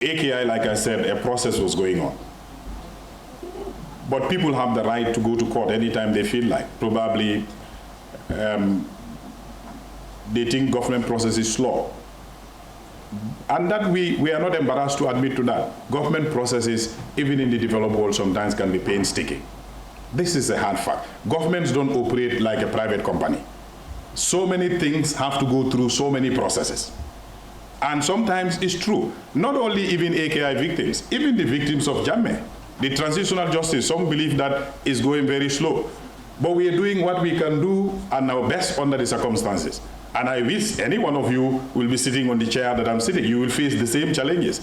AKI, like I said, a process was going on. But people have the right to go to court anytime they feel like. Probably they think government process is slow. And that we are not embarrassed to admit to that. Government processes, even in the developed world, sometimes can be painstaking. This is a hard fact. Governments don't operate like a private company. So many things have to go through so many processes. And sometimes it's true. Not only even AKI victims, even the victims of Jammeh. The transitional justice, some believe that is going very slow. But we are doing what we can do and our best under the circumstances. And I wish any one of you will be sitting on the chair that I'm sitting. You will face the same challenges,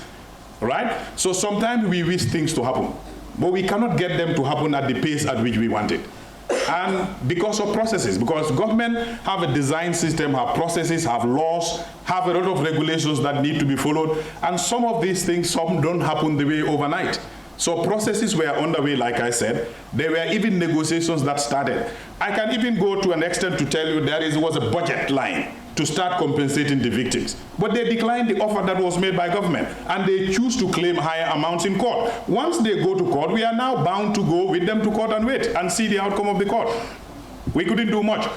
right? So sometimes we wish things to happen, but we cannot get them to happen at the pace at which we want it. And because of processes, because government have a design system, have processes, have laws, have a lot of regulations that need to be followed. And some of these things, some don't happen the way overnight. So processes were underway, like I said. There were even negotiations that started. I can even go to an extent to tell you there was a budget line to start compensating the victims. But they declined the offer that was made by government, and they choose to claim higher amounts in court. Once they go to court, we are now bound to go with them to court and wait and see the outcome of the court. We couldn't do much.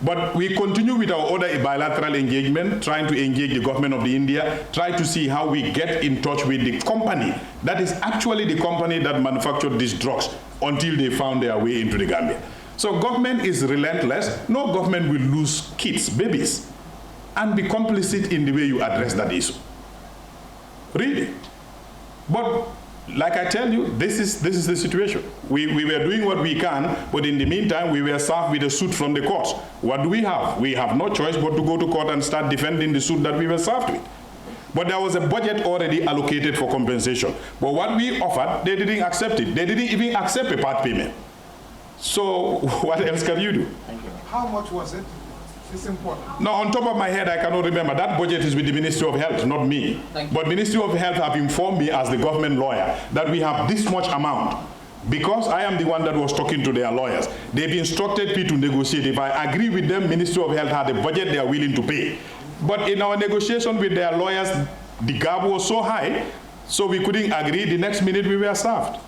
But we continue with our other bilateral engagement, trying to engage the government of India, try to see how we get in touch with the company that is actually the company that manufactured these drugs until they found their way into the Gambia. So government is relentless. No government will lose kids, babies, and be complicit in the way you address that issue. Really. But like I tell you, this is the situation. We were doing what we can, but in the meantime, we were served with a suit from the courts. What do we have? We have no choice but to go to court and start defending the suit that we were served with. But there was a budget already allocated for compensation. But what we offered, they didn't accept it. They didn't even accept a part payment. So what else can you do? Thank you. How much was it? It's important. Now, on top of my head, I cannot remember. That budget is with the Ministry of Health, not me. But Ministry of Health have informed me as the government lawyer that we have this much amount. Because I am the one that was talking to their lawyers, they've instructed me to negotiate. If I agree with them, Ministry of Health had a budget they are willing to pay. But in our negotiation with their lawyers, the gap was so high, so we couldn't agree. The next minute we were served.